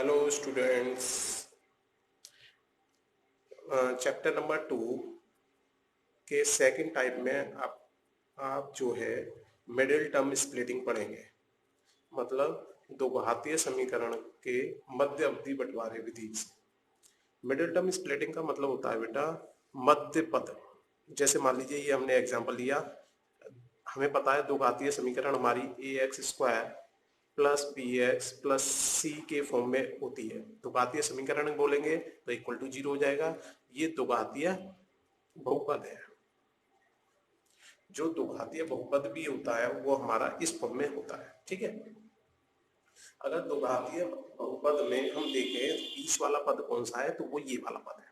Hello students, chapter number 2 के second type में आप जो है मिडिल टर्म स्प्लिटिंग पढ़ेंगे। मतलब दो घातीय समीकरण के मध्य अवधि बंटवारे विधि से। मिडिल टर्म स्प्लिटिंग का मतलब होता है बेटा मध्य पद। जैसे मान लीजिए ये हमने एग्जांपल लिया, हमें पता है दो घातीय समीकरण हमारी A X square plus B X plus C के फॉर्म में होती है। दो घातीय समीकरण बोलेंगे तो इक्वल टू 0 हो जाएगा। ये दो घातीय बहुपद है। जो दो घातीय बहुपद भी होता है वो हमारा इस फॉर्म में होता है। ठीक है, अगर दो घातीय बहुपद में हम देखें बीच वाला पद कौन सा है तो वो ये वाला पद है।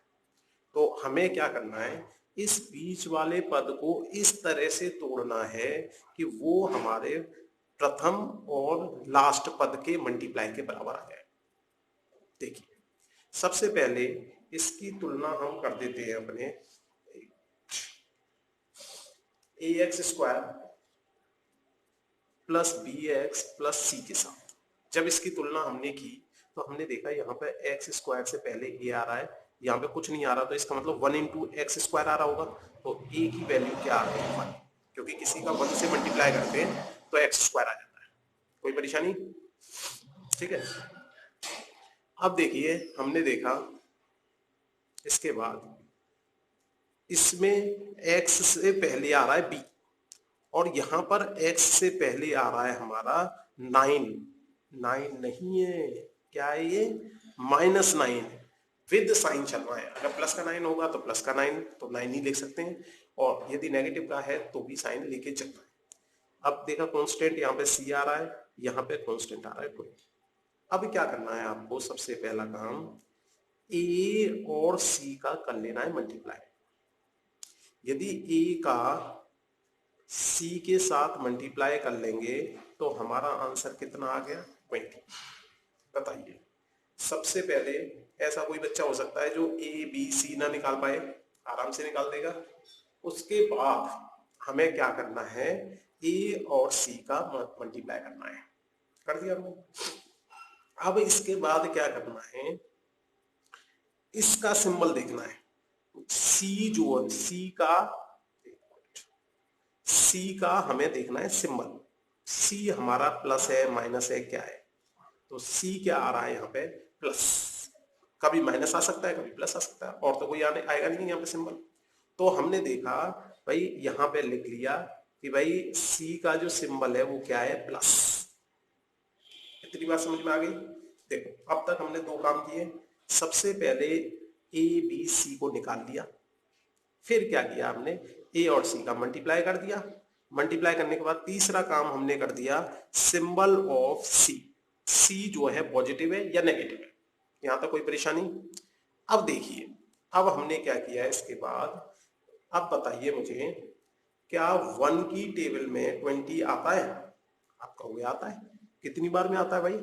तो हमें क्या करना है, इस बीच वाले पद को इस तरह से तोड़ना है कि वो हमारे प्रथम और लास्ट पद के मल्टीप्लाई के बराबर आ जाए। देखिए, सबसे पहले इसकी तुलना हम कर देते हैं अपने A X square plus B X plus C के साथ। जब इसकी तुलना हमने की तो हमने देखा यहाँ पे एक्स स्क्वायर से पहले ए आ रहा है, यहाँ पे कुछ नहीं आ रहा, तो इसका मतलब 1 इंटू एक्स स्क्वायर आ रहा होगा। तो ए की वैल्यू क्या आ गई 1, क्योंकि किसी का 1 से मल्टीप्लाई करते हैं तो एक्स स्क्वायर आ जाता है। कोई परेशानी? ठीक है, अब देखिए हमने देखा इसके बाद इसमें x से पहले आ रहा है b और यहां पर x से पहले आ रहा है हमारा 9। 9 नहीं है, क्या है ये? -9 विद साइन चल रहा है। अगर प्लस का 9 होगा तो प्लस का 9, तो 9 ही लिख सकते हैं, और यदि नेगेटिव का है तो भी साइन लेके चलना है। अब देखा कांस्टेंट यहाँ पे c आ रहा है, यहाँ पे कांस्टेंट आ रहा है 2। अब क्या करना है आपको, सबसे पहला काम a और c का कर लेना है मल्टीप्लाई। यदि a का c के साथ मल्टीप्लाई कर लेंगे तो हमारा आंसर कितना आ गया? 20। बताइए, सबसे पहले ऐसा कोई बच्चा हो सकता है जो a b c ना निकाल पाए? आराम से निकाल देगा। उसके बाद हमें क्या करना है, a और c का मल्टीप्लाई करना है। कर दिया हमने। अब इसके बाद क्या करना है, इसका सिंबल देखना है। c जो है C का हमें देखना है सिंबल। C हमारा प्लस है माइनस है क्या है? तो C क्या आ रहा है यहाँ पे? प्लस। कभी माइनस आ सकता है, कभी प्लस आ सकता है, और तो कोई आने आएगा नहीं यहाँ पे सिंबल। तो हमने देखा भाई, यहाँ पे लिख लिया कि भाई C का जो सिंबल है वो क्या है? प्लस। इतनी बात समझ में आ गई? देखो, अब तक हमने दो काम किए। सबसे पहले ए बी सी को निकाल लिया, फिर क्या किया हमने, ए और सी का मल्टीप्लाई कर दिया। मल्टीप्लाई करने के बाद तीसरा काम हमने कर दिया, सिंबल ऑफ सी। सी जो है पॉजिटिव है या नेगेटिव है? यहां तक कोई परेशानी? अब देखिए, अब हमने क्या किया इसके बाद, अब बताइए मुझे, क्या 1 की टेबल में 20 आता है? आप कहोगे आता है। कितनी बार में आता है भाई?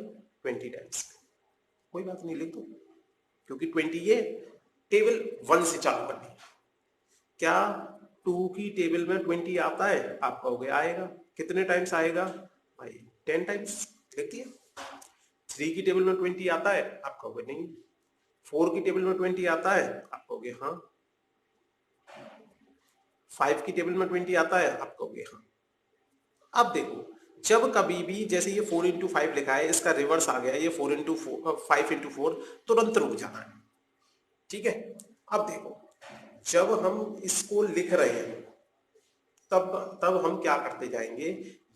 20 टाइम्स। कोई बात नहीं, लिख दो, क्योंकि 20 ये टेबल 1 से चालू करनी है। क्या 2 की टेबल में 20 आता है? आप कहोगे आएगा। कितने टाइम्स आएगा भाई? 10 टाइम्स। देखिए, 3 की टेबल में 20 आता है? आप कहोगे नहीं। 4 की टेबल में 20 आता है? आप कहोगे हाँ। 5 की टेबल में 20 आता है? आप कहोगे हाँ। अब देखो, जब कभी भी जैसे ये 4 इंटू 5 लिखा है, इसका रिवर्स आ गया ये 4 इंटू 5 इंटू 4, तुरंत रुक जाना है। ठीक है, अब देखो, जब हम इसको लिख रहे हैं तब तब हम क्या करते जाएंगे,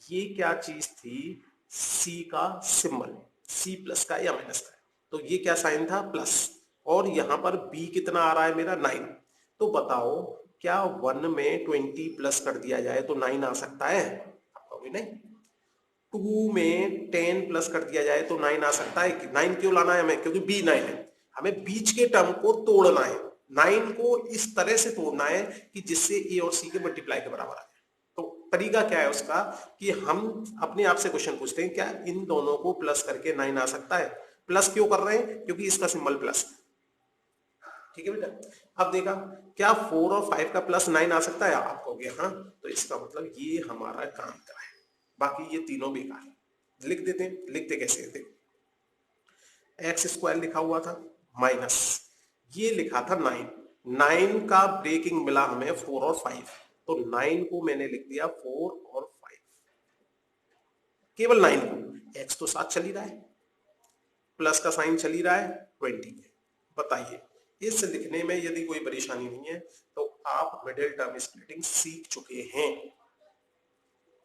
ये क्या चीज थी? सी का सिंबल, सी प्लस का या माइनस का, तो ये क्या साइन था? प्लस। और यहां पर बी कितना आ रहा है मेरा? 9। तो बताओ, क्या 1 में 20 प्लस कर दिया जाए तो 9 आ सकता है? आप कहोगे नहीं। 2 में 10 प्लस कर दिया जाए तो 9 आ सकता है? 9 क्यों लाना है हमें? क्योंकि बी 9 है। हमें बीच के टर्म को तोड़ना है, 9 को इस तरह से तोड़ना है कि जिससे ए और सी के मल्टीप्लाई के बराबर आ जाए। तो तरीका क्या है उसका, कि हम अपने आप से क्वेश्चन पूछते हैं, क्या इन दोनों को प्लस करके 9 आ सकता है? प्लस क्यों कर रहे हैं? क्योंकि इसका सिंबल प्लस है। ठीक है बेटा, अब देखा, क्या 4 और 5 का प्लस 9 आ सकता है? आप कहोगे हाँ। तो इसका मतलब ये हमारा काम का है, बाकी ये तीनों बेकार है। लिख देते हैं। लिखते कैसे हैं? देखो, एक्स स्क्वायर लिखा हुआ था माइनस ये लिखा था 9। 9 का ब्रेकिंग मिला हमें 4 और 5, तो 9 को मैंने लिख दिया 4 और 5, केवल 9 को। एक्स तो साथ चल ही रहा है, प्लस का साइन चल ही रहा है 20 में। बताइए इस लिखने में यदि कोई परेशानी नहीं है तो आप मिडिल टर्म स्प्लिटिंग सीख चुके हैं।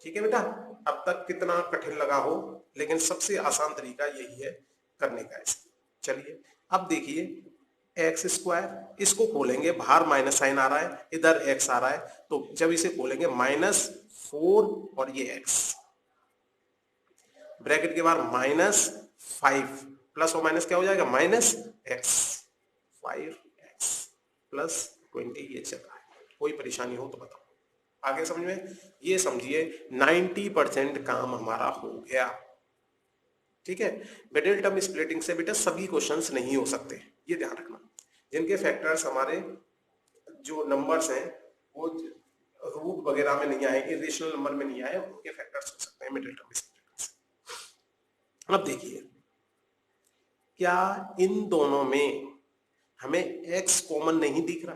ठीक है बेटा, अब तक कितना कठिन लगा हो, लेकिन सबसे आसान तरीका यही है करने का इसे। चलिए अब देखिए एक्स स्क्वायर, इसको खोलेंगे, बाहर माइनस साइन आ रहा है, इधर एक्स आ रहा है, तो जब इसे खोलेंगे -4 और ये एक्स, ब्रैकेट के बाहर -5 प्लस और माइनस क्या हो जाएगा -x, 5x प्लस 20 ये चल रहा है। कोई परेशानी हो तो बताओ, आगे समझ में। ये समझिए 90% काम हमारा हो गया। ठीक है, मिडिल टर्म स्प्लिटिंग से बेटा सभी क्वेश्चंस नहीं हो सकते, ये ध्यान रखना। जिनके फैक्टर्स हमारे जो नंबर्स हैं वो रूट वगैरह में नहीं आए, इरेशनल नंबर में नहीं आए, उनके फैक्टर्स हो सकते हैं मिडिल टर्म स्प्लिटिंग से। अब देखिए क्या इन दोनों में हमें x कॉमन नहीं दिख रहा?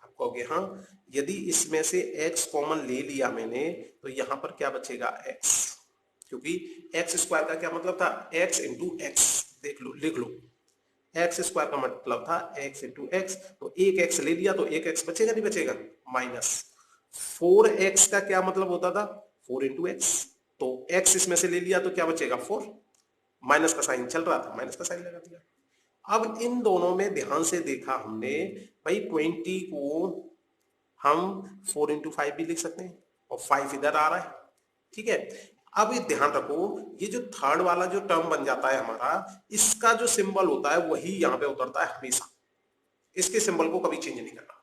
आप कहोगे हाँ, यदि इसमें से x कॉमन ले लिया मैंने तो यहां पर क्या बचेगा x, क्योंकि एक्स स्क्वायर का क्या मतलब था x इंटू एक्स। देख लो, लिख लो, एक्स स्क्वायर का मतलब था x इंटू एक्स, तो एक x ले लिया तो एक x बचेगा नहीं बचेगा, माइनस 4x का क्या मतलब होता था 4 इंटू एक्स, तो x इसमें से ले लिया तो क्या बचेगा 4, माइनस का साइन चल रहा था माइनस का साइन लगा दिया। अब इन दोनों में ध्यान से देखा हमने, भाई 20 को हम 4 इंटू 5 भी लिख सकते हैं और 5 इधर आ रहा है। ठीक है, अब ये ध्यान रखो, ये जो थर्ड वाला जो टर्म बन जाता है हमारा, इसका जो सिंबल होता है वही यहां पे उतरता है हमेशा, इसके सिंबल को कभी चेंज नहीं करना।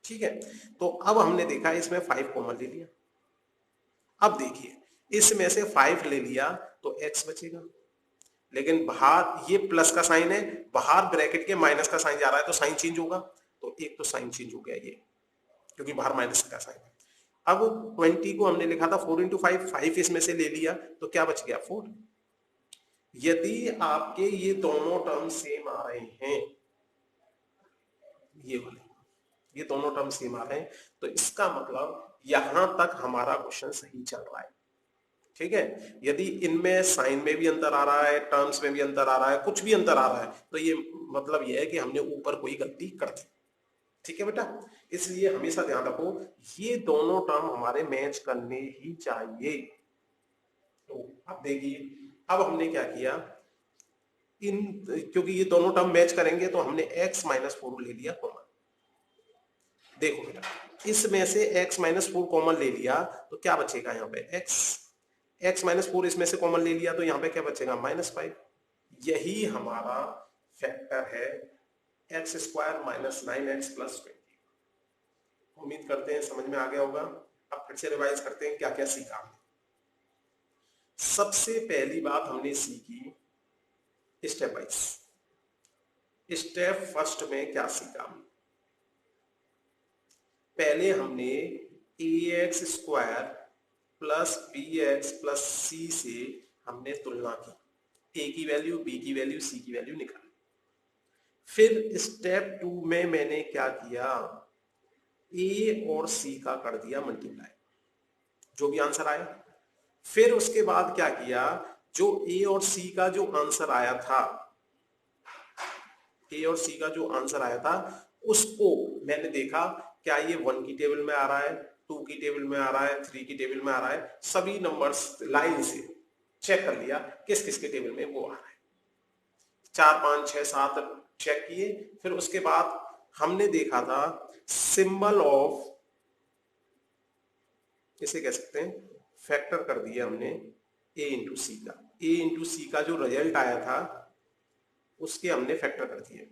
ठीक है, तो अब हमने देखा इसमें 5 कॉमन ले लिया। अब देखिए इसमें से 5 ले लिया तो x बचेगा, लेकिन बाहर ये प्लस का साइन है, बाहर ब्रैकेट के माइनस का साइन जा रहा है, तो साइन चेंज होगा, तो एक तो साइन चेंज हो गया ये, क्योंकि बाहर माइनस का साइन है। अब 20 को हमने लिखा था 4 इंटू 5, 5 इसमें से ले लिया तो क्या बच गया 4। यदि आपके ये दोनों टर्म सेम आ रहे हैं, ये वाले ये दोनों टर्म सेम आ रहे हैं, तो इसका मतलब यहां तक हमारा क्वेश्चन सही चल रहा है। ठीक है, यदि इनमें साइन में भी अंतर आ रहा है, टर्म्स में भी अंतर आ रहा है, कुछ भी अंतर आ रहा है, तो ये मतलब ये है कि हमने ऊपर कोई गलती कर दी। ठीक है बेटा, इसलिए हमेशा ध्यान रखो ये दोनों टर्म हमारे मैच करने ही चाहिए। तो अब देखिए, अब हमने क्या किया, इन क्योंकि ये दोनों टर्म मैच करेंगे तो हमने x-4 ले लिया कॉमन। देखो बेटा, इसमें से x-4 कॉमन ले लिया तो क्या बचेगा यहाँ पे x-4 इसमें से कॉमन ले लिया तो यहाँ पे क्या बचेगा -5। यही हमारा फैक्टर है x square minus 9x plus 20। उम्मीद करते हैं समझ में आ गया होगा। अब फिर से रिवाइज करते हैं क्या क्या सीखा हमने। सबसे पहली बात हमने सीखी स्टेप वाइज। स्टेप फर्स्ट में क्या सीखा, पहले हमने ax square plus bx plus c से हमने तुलना की, a की वैल्यू, b की वैल्यू, c की वैल्यू निकाली। फिर स्टेप 2 में मैंने क्या किया, a और c का कर दिया मल्टीप्लाई, जो भी आंसर आया। फिर उसके बाद क्या किया, जो a और c का जो आंसर आया था, a और c का जो आंसर आया था उसको मैंने देखा क्या ये 1 की टेबल में आ रहा है, 2 की टेबल में आ रहा है, 3 की टेबल में आ रहा है, सभी नंबर्स लाइन से चेक कर लिया किस किस के टेबल में वो आ रहा है। 4 5 6 7 चेक किए। फिर उसके बाद हमने देखा था सिंबल ऑफ, इसे कह सकते हैं फैक्टर कर दिया हमने a इंटू सी का, a इंटू सी का जो रिजल्ट आया था उसके हमने फैक्टर कर दिए।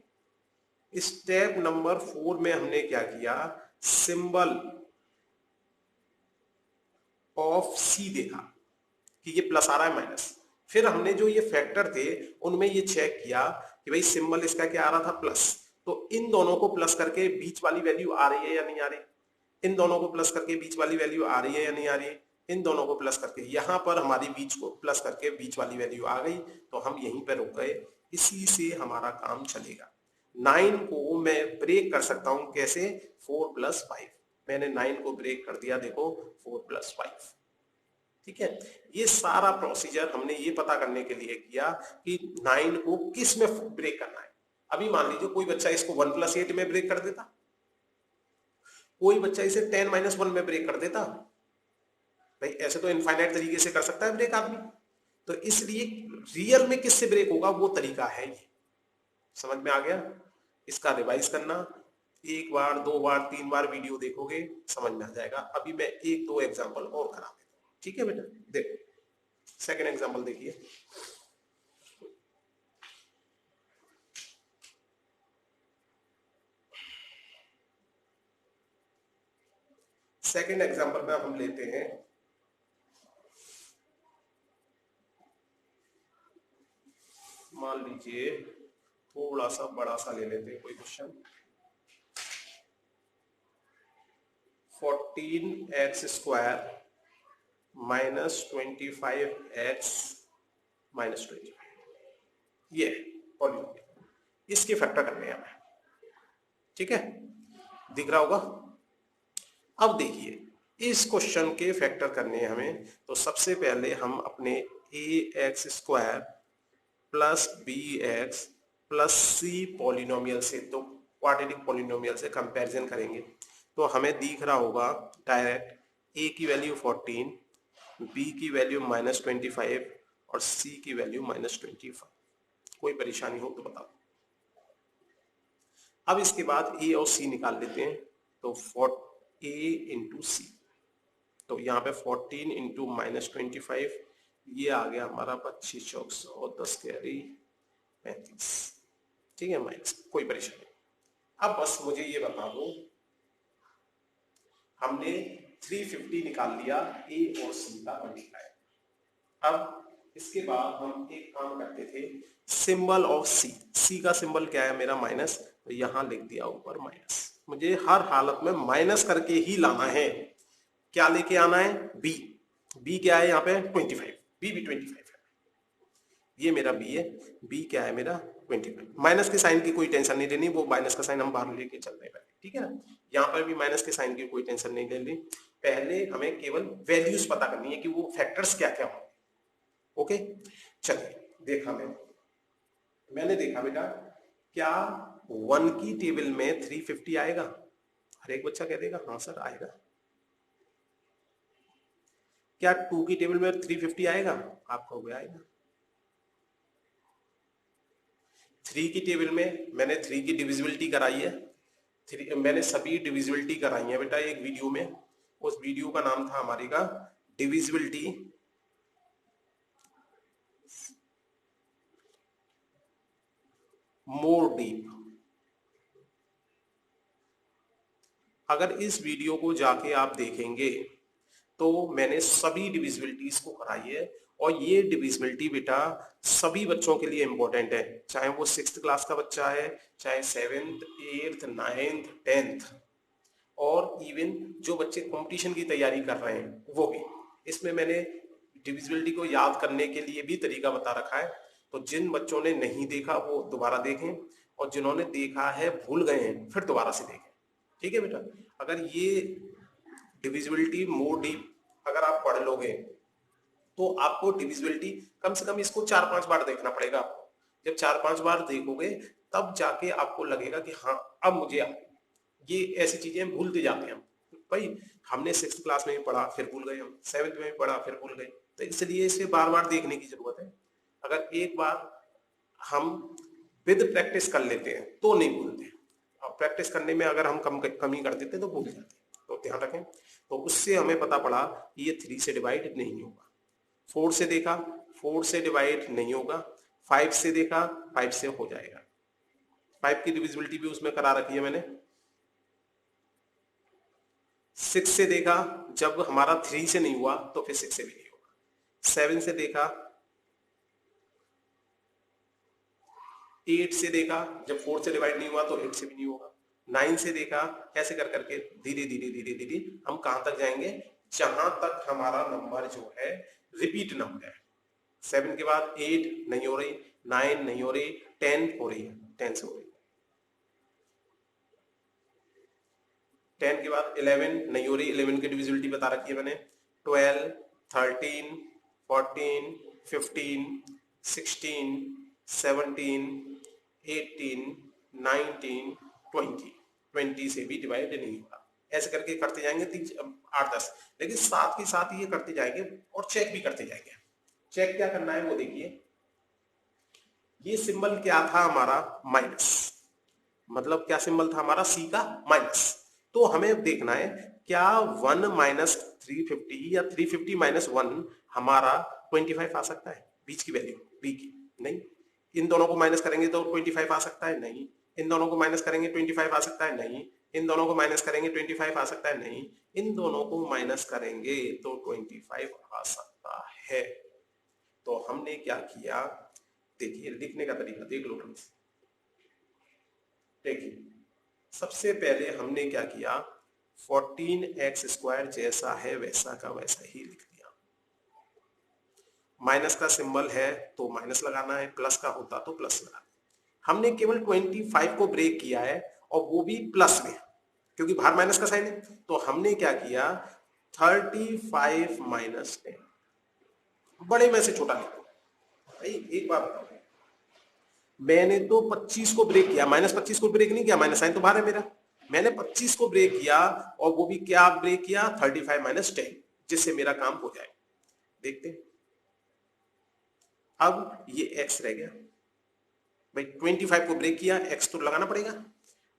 स्टेप नंबर 4 में हमने क्या किया, सिंबल ऑफ सी देखा कि ये प्लस आ रहा है माइनस। फिर हमने जो ये फैक्टर थे उनमें ये चेक किया कि भाई सिंबल इसका क्या आ रहा था प्लस, तो इन दोनों को प्लस करके बीच वाली वैल्यू आ रही है या नहीं आ रही, इन दोनों को प्लस करके बीच वाली वैल्यू आ रही है या नहीं आ रही है, इन दोनों को प्लस करके, यहां पर हमारी बीच को प्लस करके बीच वाली वैल्यू आ गई, तो हम यहीं पर रुक गए इसी से हमारा काम चलेगा। 9 को मैं ब्रेक कर सकता हूं कैसे, 4 + 5। मैंने 9 को ब्रेक कर दिया, देखो 4 + 5। ठीक है, ये सारा प्रोसीजर हमने ये पता करने के लिए किया कि 9 को किस में ब्रेक करना है। अभी मान लीजिए कोई बच्चा इसको 1 + 8 में ब्रेक कर देता, कोई बच्चा इसे 10 - 1 में ब्रेक कर देता। भाई ऐसे तो इनफाइनाइट तरीके से कर सकता है ब्रेक आदमी, तो इसलिए रियल में किससे ब्रेक होगा वो तरीका है ये। समझ में आ गया? इसका रिवाइज करना, 1 बार 2 बार 3 बार वीडियो देखोगे समझ में आ जाएगा। अभी मैं 1-2 एग्जांपल और करा देता हूं, ठीक है बेटा। देखो सेकंड एग्जांपल देखिए। सेकंड एग्जांपल में हम लेते हैं मान लीजिए थोड़ा सा बड़ा सा ले लेते हैं कोई क्वेश्चन। 14x² - 25x - 25, ये पॉलिनोमियल, इसके फैक्टर करने हैं हमें। ठीक है, दिख रहा होगा। अब देखिए इस क्वेश्चन के फैक्टर करने हैं हमें, तो सबसे पहले हम अपने ax² + bx + c पॉलिनोमियल से, तो क्वाड्रेटिक पॉलिनोमियल से कंपैरिजन करेंगे। तो हमें दिख रहा होगा डायरेक्ट a की वैल्यू 14, b की वैल्यू -25 और c की वैल्यू -25। कोई परेशानी हो तो बताओ। अब इसके बाद a और c निकाल लेते हैं, तो a × c, तो यहाँ पे 14 × -25, ये आ गया हमारा 25 × 4 और 10 कैरी 35। ठीक है, माइनस, कोई परेशानी नहीं। अब बस मुझे ये बता दो, हमने 350 निकाल लिया a और c का मल्टीप्लाई। अब इसके बाद हम एक काम करते थे, सिंबल ऑफ c का सिंबल क्या है मेरा माइनस, तो यहां लिख दिया ऊपर माइनस। मुझे हर हालत में माइनस करके ही लाना है। क्या लेके आना है, b क्या है यहाँ पे 25, b भी 25 है, ये मेरा b है, b क्या है मेरा 25। माइनस के साइन की कोई टेंशन नहीं लेनी, वो माइनस का साइन हम बाहर लेके चल रहे हैं, ठीक है ना। यहाँ पर भी माइनस के साइन की कोई टेंशन नहीं लेनी, पहले हमें केवल वैल्यूज पता करनी है कि वो फैक्टर्स क्या क्या होंगे। ओके, चलिए देखा मैंने देखा बेटा, क्या 1 की टेबल में 350 आएगा? हर एक बच्चा कह देगा हाँ सर आएगा। क्या 2 की टेबल में 350 आएगा? आप कहोगे आएगा। 3 की टेबल में मैंने 3 की डिविजिबिलिटी कराई है, मैंने सभी डिविजिबिलिटी कराई है बेटा एक वीडियो में। उस वीडियो का नाम था हमारे का डिविजिबिलिटी मोर डीप। अगर इस वीडियो को जाके आप देखेंगे तो मैंने सभी डिविजिबिलिटीज को कराई है, और ये डिविजिबिलिटी बेटा सभी बच्चों के लिए इंपॉर्टेंट है, चाहे वो 6th क्लास का बच्चा है, चाहे 7th 8th 9th 10th, और इवन जो बच्चे कंपटीशन की तैयारी कर रहे हैं वो भी। इसमें मैंने डिविजिबिलिटी को याद करने के लिए भी तरीका बता रखा है, तो जिन बच्चों ने नहीं देखा वो दोबारा देखें, और जिन्होंने देखा है भूल गए हैं फिर दोबारा से देखें। ठीक है बेटा, अगर ये डिविजिबिलिटी मोर डीप अगर आप पढ़ लोगे तो आपको डिविजिबिलिटी कम से कम इसको 4-5 बार देखना पड़ेगा आपको। जब 4-5 बार देखोगे तब जाके आपको लगेगा कि हाँ अब मुझे ये ऐसी चीजें भूलते जाते हैं हम। भाई हमने 6th क्लास में भी पढ़ा फिर भूल गए, हम 7th में भी पढ़ा फिर भूल गए, तो इसलिए इसे बार बार देखने की जरूरत है। अगर एक बार हम विद प्रैक्टिस कर लेते हैं तो नहीं भूलते, और प्रैक्टिस करने में अगर हम कमी कर देते हैं तो भूल जाते हैं, तो ध्यान रखें। तो उससे हमें पता पड़ा कि ये 3 से डिवाइड नहीं होगा। 4 से देखा 4 से डिवाइड नहीं होगा, 5 से देखा 5 से हो जाएगा। 5 की डिविजिबिलिटी भी उसमें करा रखी है मैंने। 6 से देखा, जब हमारा 3 से नहीं हुआ तो फिर 6 से भी नहीं होगा। 7 से देखा, 8 से देखा, जब 4 से डिवाइड नहीं हुआ तो 8 से भी नहीं होगा। 9 से देखा, ऐसे कर करके धीरे धीरे धीरे धीरे हम कहां तक जाएंगे, जहां तक हमारा नंबर जो है रिपीट ना हो जाए। 7 के बाद 8 नहीं हो रही, 9 नहीं हो रही, 10 हो रही है, 10 से हो रही है। 10 के बाद 11 नहीं हो रही, 11 की डिविजिबिलिटी बता रखी है मैंने। 12, 13, 14, 15, 16, 17, 18, 19, 20 से भी डिवाइड नहीं होगा। ऐसे करके करते जाएंगे 8, 10, लेकिन साथ ही साथ ये करते जाएंगे और चेक भी करते जाएंगे। चेक क्या करना है वो देखिए। ये सिंबल क्या था हमारा, माइनस, मतलब क्या सिंबल था हमारा, सी का माइनस। तो हमें देखना है क्या 1 माइनस 350 या 350 माइनस 1 हमारा 25 आ सकता है, बीच की वैल्यू बी की? नहीं। इन दोनों को माइनस करेंगे तो 25 आ सकता है? नहीं। इन दोनों को माइनस करेंगे 25 आ सकता है? नहीं। इन दोनों को माइनस करेंगे 25 आ सकता है? नहीं। इन दोनों को माइनस करेंगे तो 25 आ सकता है। तो हमने क्या किया, देखिए लिखने का तरीका देख लो। देखिए सबसे पहले हमने क्या किया, 14x² जैसा है वैसा का वैसा ही लिख दिया। माइनस का सिंबल है तो माइनस लगाना है, प्लस का होता तो प्लस लगाना। हमने केवल 25 को ब्रेक किया है और वो भी प्लस में, क्योंकि बाहर माइनस का साइन है। तो हमने क्या किया, 35 माइनस 10, बड़े में से छोटा लिखो। भाई एक बात बताओ, मैंने तो 25 को ब्रेक किया, माइनस 25 को ब्रेक नहीं किया, माइनस साइन तो बाहर है मेरा। मैंने 25 को ब्रेक किया और वो भी क्या ब्रेक किया, 35 माइनस 10, जिससे मेरा काम हो जाए। देखते हैं, अब ये x रह गया। भाई 25 को ब्रेक किया, x तो लगाना पड़ेगा।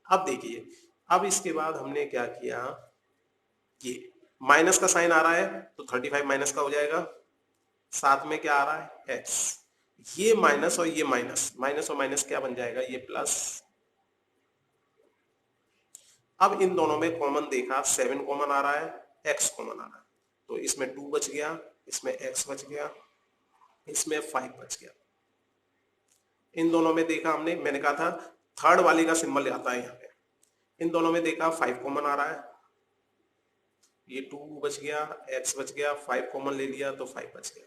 अब देखिए, अब इसके बाद हमने क्या किया, ये माइनस का साइन आ रहा है तो 35 माइनस का हो जाएगा, साथ में क्या आ रहा है, x। ये माइनस और ये माइनस, माइनस और माइनस क्या बन जाएगा, ये प्लस। अब इन दोनों में कॉमन देखा, 7 कॉमन आ रहा है, x कॉमन आ रहा है, तो इसमें 2 बच गया, इसमें x बच गया, इसमें 5 बच गया। इन दोनों में देखा हमने, मैंने कहा था थर्ड वाले का सिंबल आता है यहाँ पे। इन दोनों में देखा 5 कॉमन आ रहा है, ये 2 बच गया, x बच गया, 5 कॉमन ले लिया तो 5 बच गया।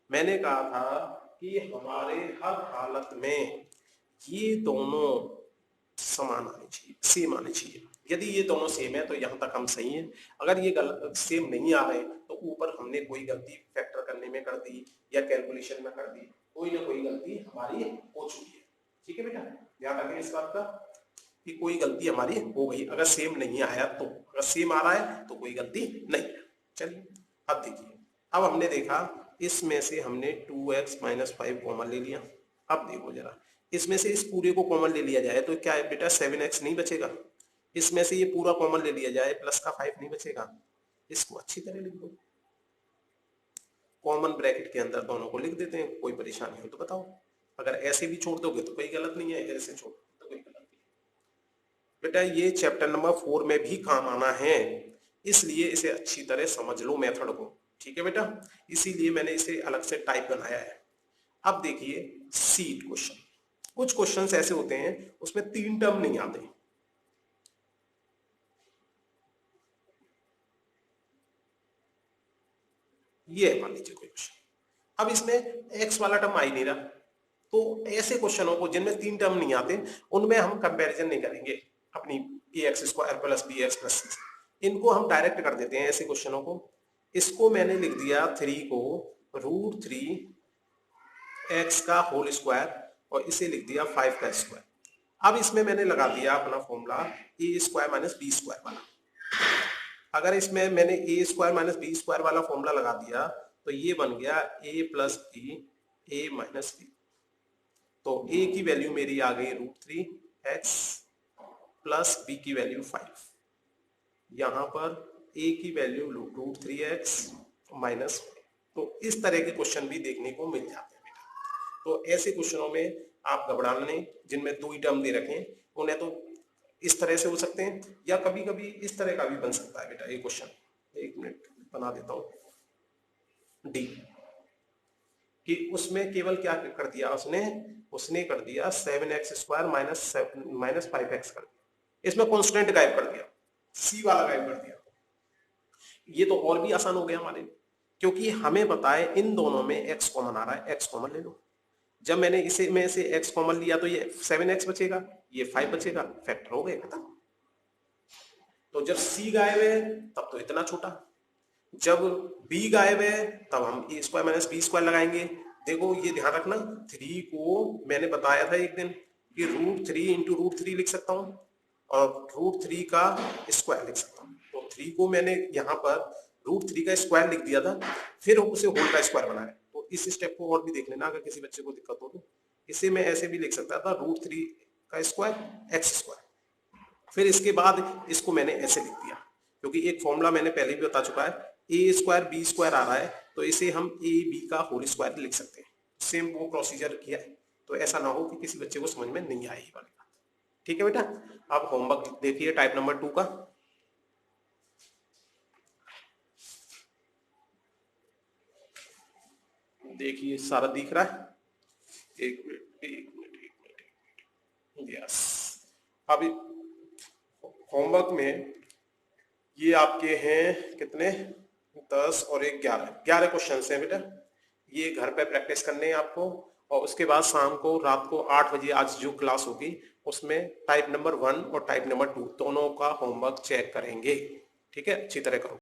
मैंने कहा था कि हमारे हर हालत में ये दोनों समान आने चाहिए, सेम आने चाहिए। यदि ये दोनों सेम है तो यहाँ तक हम सही हैं। अगर ये गलत सेम नहीं आ रहे तो ऊपर हमने कोई गलती फैक्टर करने में कर दी या कैलकुलेशन में कर दी, कोई ना कोई गलती हमारी हो चुकी है। ठीक है बेटा, ध्यान रखें इस बात का कि कोई गलती हमारी हो गई। अगर सेम नहीं आया तो, अगर सेम आ रहा है तो कोई गलती नहीं है। चलिए अब देखिए, अब हमने देखा इसमें से हमने 2x माइनस 5 कॉमन ले लिया। अब देखो जरा, इसमें से इस पूरे को कॉमन ले लिया जाए तो क्या है बेटा, 7x नहीं बचेगा। इसमें से ये पूरा कॉमन ले लिया जाए, प्लस का 5 नहीं बचेगा। इसको अच्छी तरह लिख दो, कॉमन ब्रैकेट के अंदर दोनों को लिख देते हैं, कोई परेशानी हो तो बताओ। अगर ऐसे भी छोड़ दोगे तो कोई गलत नहीं है, ऐसे छोड़ तो कोई गलत नहीं है। बेटा ये चैप्टर नंबर 4 में भी काम आना है, इसलिए इसे अच्छी तरह समझ लो मेथड को। ठीक है बेटा, इसीलिए मैंने इसे अलग से टाइप बनाया है। अब देखिए सीट क्वेश्चन, कुछ क्वेश्चंस ऐसे होते हैं उसमें 3 टर्म नहीं आते। ये मान लीजिए कोई क्वेश्चन, अब इसमें x वाला टर्म आ ही नहीं रहा, तो ऐसे क्वेश्चनों को जिनमें 3 टर्म नहीं आते उनमें हम कंपैरिजन नहीं करेंगे अपनी ax² plus bx plus c, इनको हम डायरेक्ट कर देते हैं ऐसे क्वेश्चनों को। इसको मैंने लिख दिया 3 को √3 x का होल स्क्वायर और इसे लिख दिया 5 का स्क्वायर। अब इसमें मैंने लगा दिया अपना फॉर्मूला a² माइनस b² वाला। अगर इसमें मैंने a² माइनस b² वाला फॉर्मूला लगा दिया तो ये बन गया a plus B a minus B. तो a की वैल्यू मेरी आ गई √3x प्लस b की वैल्यू 5, यहां पर a की वैल्यू √3x माइनस। तो इस तरह के क्वेश्चन भी देखने को मिल जाते हैं बेटा। तो ऐसे क्वेश्चनों में आप घबराना नहीं, जिनमें 2 ही टर्म दे रखे उन्हें तो इस तरह से हो सकते हैं, या कभी कभी इस तरह का भी बन सकता है बेटा। ये क्वेश्चन 1 मिनट बना देता हूं, डी कि उसमें केवल क्या कर दिया उसने कर दिया 7x² माइनस 5x कर दिया, इसमें कॉन्स्टेंट गायब कर दिया, सी वाला गायब कर दिया। ये तो और भी आसान हो गया हमारे लिए। क्योंकि हमें पता है इन दोनों में x कॉमन आ रहा है, x कॉमन ले लो। जब मैंने इसे में से x कॉमन लिया तो ये 7x बचेगा, ये 5 बचेगा, फैक्टर हो गए खत्म। तो जब c गायब है तब तो इतना छोटा, जब b गायब है तब हम a square minus B square लगाएंगे। देखो ये ध्यान रखना, 3 को मैंने बताया था एक दिन कि √3 इंटू √3 लिख सकता हूँ और √3 का स्क्वायर लिख सकता हूँ। तो 3 को मैंने यहाँ पर √3 का स्क्वायर लिख दिया था, फिर उसे होल का स्क्वायर बनाया। तो इस स्टेप को और भी देख लेना, अगर किसी बच्चे को दिक्कत हो तो। इसे मैं ऐसे भी लिख सकता था, √3 का स्क्वायर एक्स स्क्वायर, फिर इसके बाद इसको मैंने ऐसे लिख दिया, क्योंकि एक फॉर्मूला मैंने पहले भी बता चुका है, ए स्क्वायर बी स्क्वायर आ रहा है तो इसे हम ए बी का होल स्क्वायर लिख सकते हैं। सेम वो प्रोसीजर किया है, तो ऐसा ना हो कि किसी बच्चे को समझ में नहीं आए ये वाली बात। ठीक है बेटा, अब होमवर्क देखिए टाइप नंबर 2 का। देखिए सारा दिख रहा है, एक मिनट, यस। अब होमवर्क में ये आपके हैं कितने, 10 और 1 11 क्वेश्चन हैं बेटा। ये घर पे प्रैक्टिस करने हैं आपको, और उसके बाद शाम को रात को 8 बजे आज जो क्लास होगी उसमें टाइप नंबर 1 और टाइप नंबर 2 दोनों का होमवर्क चेक करेंगे। ठीक है, अच्छी तरह करो।